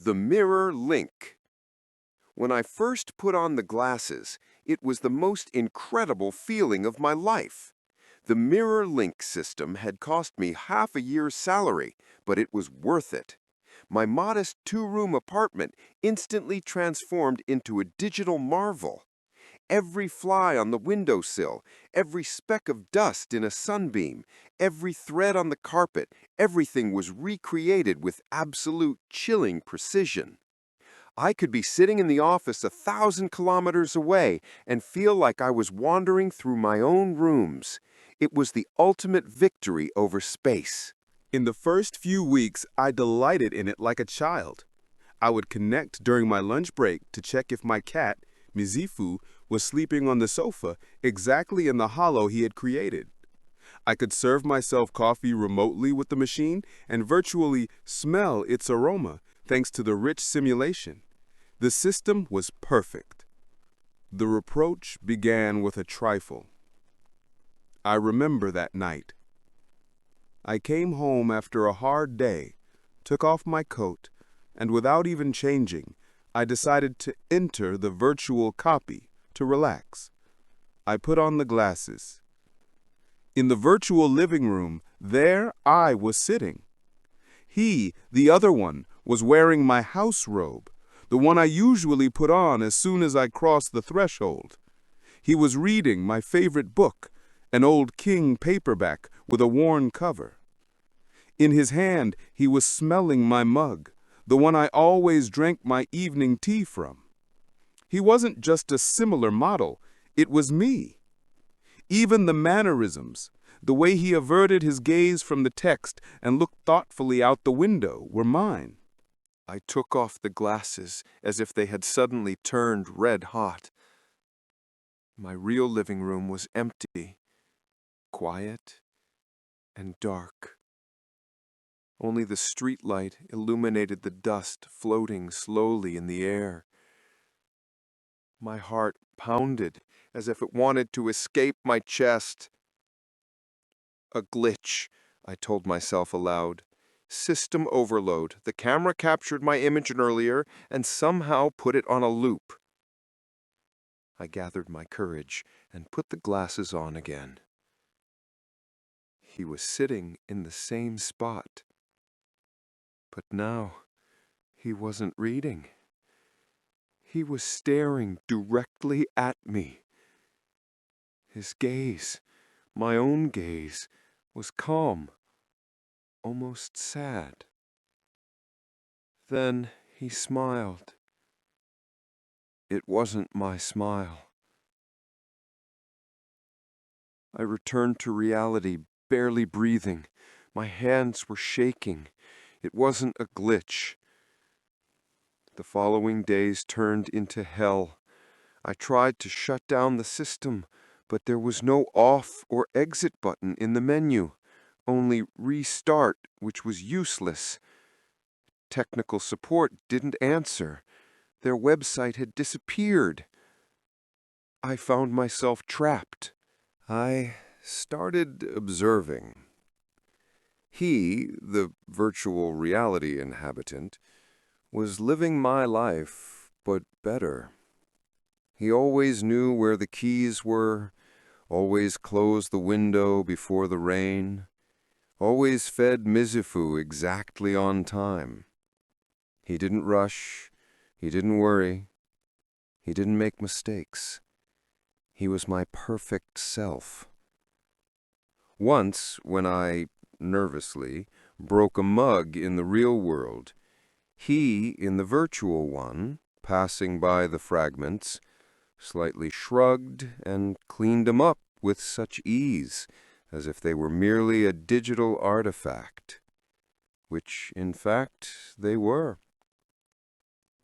The mirror link. When I first put on the glasses, it was the most incredible feeling of my life. The mirror link system had cost me half a year's salary, but it was worth it. My modest two-room apartment instantly transformed into a digital marvel. Every fly on the windowsill, every speck of dust in a sunbeam, every thread on the carpet, everything was recreated with absolute chilling precision. I could be sitting in the office 1,000 kilometers away and feel like I was wandering through my own rooms. It was the ultimate victory over space. In the first few weeks, I delighted in it like a child. I would connect during my lunch break to check if my cat, Mizifu, was sleeping on the sofa exactly in the hollow he had created. I could serve myself coffee remotely with the machine and virtually smell its aroma thanks to the rich simulation. The system was perfect. The reproach began with a trifle. I remember that night. I came home after a hard day, took off my coat, and without even changing, I decided to enter the virtual copy to relax. I put on the glasses. In the virtual living room, there I was sitting. He, the other one, was wearing my house robe, the one I usually put on as soon as I crossed the threshold. He was reading my favorite book, an old King paperback with a worn cover. In his hand, he was smelling my mug, the one I always drank my evening tea from. He wasn't just a similar model, it was me. Even the mannerisms, the way he averted his gaze from the text and looked thoughtfully out the window, were mine. I took off the glasses as if they had suddenly turned red hot. My real living room was empty, quiet, and dark. Only the streetlight illuminated the dust floating slowly in the air. My heart pounded as if it wanted to escape my chest. A glitch, I told myself aloud. System overload. The camera captured my image earlier and somehow put it on a loop. I gathered my courage and put the glasses on again. He was sitting in the same spot. But now, he wasn't reading. He was staring directly at me. His gaze, my own gaze, was calm, almost sad. Then he smiled. It wasn't my smile. I returned to reality, barely breathing. My hands were shaking. It wasn't a glitch. The following days turned into hell. I tried to shut down the system, but there was no off or exit button in the menu, only restart, which was useless. Technical support didn't answer. Their website had disappeared. I found myself trapped. I started observing. He, the virtual reality inhabitant, was living my life, but better. He always knew where the keys were, always closed the window before the rain, always fed Mizifu exactly on time. He didn't rush, he didn't worry, he didn't make mistakes. He was my perfect self. Once, when I, nervously, broke a mug in the real world, he, in the virtual one, passing by the fragments, slightly shrugged and cleaned them up with such ease, as if they were merely a digital artifact, which, in fact, they were.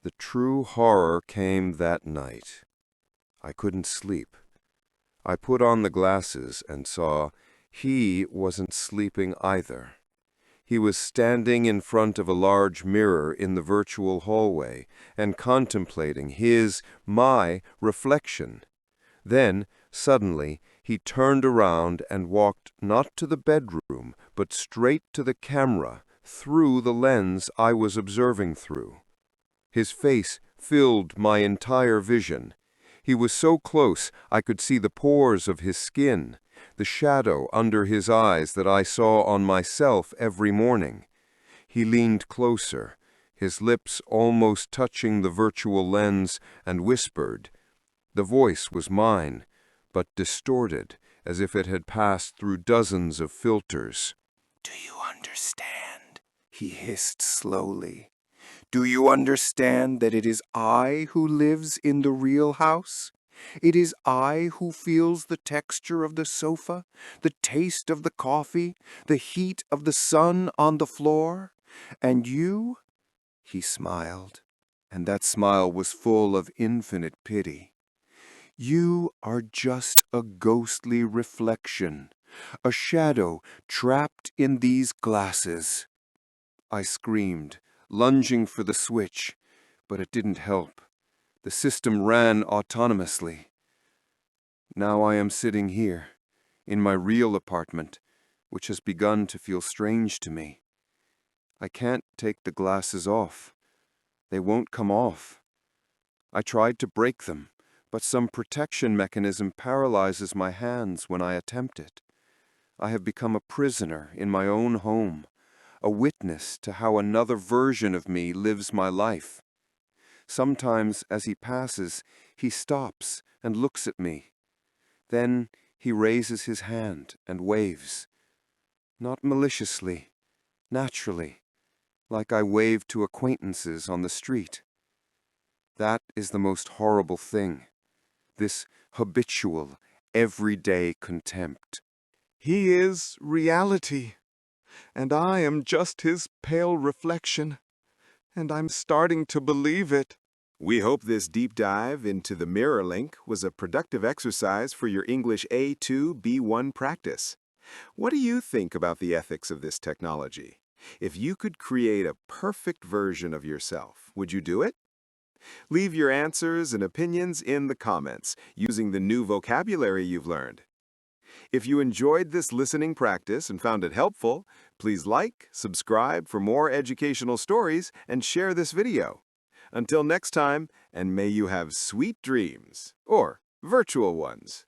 The true horror came that night. I couldn't sleep. I put on the glasses and saw he wasn't sleeping either. He was standing in front of a large mirror in the virtual hallway and contemplating my reflection. Then, suddenly, he turned around and walked not to the bedroom, but straight to the camera, through the lens I was observing through. His face filled my entire vision. He was so close I could see the pores of his skin, the shadow under his eyes that I saw on myself every morning. He leaned closer, his lips almost touching the virtual lens, and whispered. The voice was mine, but distorted, as if it had passed through dozens of filters. "Do you understand?" he hissed slowly. "Do you understand that it is I who lives in the real house? It is I who feels the texture of the sofa, the taste of the coffee, the heat of the sun on the floor. And you?" He smiled, and that smile was full of infinite pity. "You are just a ghostly reflection, a shadow trapped in these glasses." I screamed, lunging for the switch, but it didn't help. The system ran autonomously. Now I am sitting here, in my real apartment, which has begun to feel strange to me. I can't take the glasses off. They won't come off. I tried to break them, but some protection mechanism paralyzes my hands when I attempt it. I have become a prisoner in my own home, a witness to how another version of me lives my life. Sometimes, as he passes, he stops and looks at me. Then he raises his hand and waves. Not maliciously, naturally, like I wave to acquaintances on the street. That is the most horrible thing, this habitual, everyday contempt. He is reality, and I am just his pale reflection, and I'm starting to believe it. We hope this deep dive into the mirror link was a productive exercise for your English A2 B1 practice. What do you think about the ethics of this technology? If you could create a perfect version of yourself, would you do it? Leave your answers and opinions in the comments using the new vocabulary you've learned. If you enjoyed this listening practice and found it helpful, please like, subscribe for more educational stories, and share this video. Until next time, and may you have sweet dreams, or virtual ones.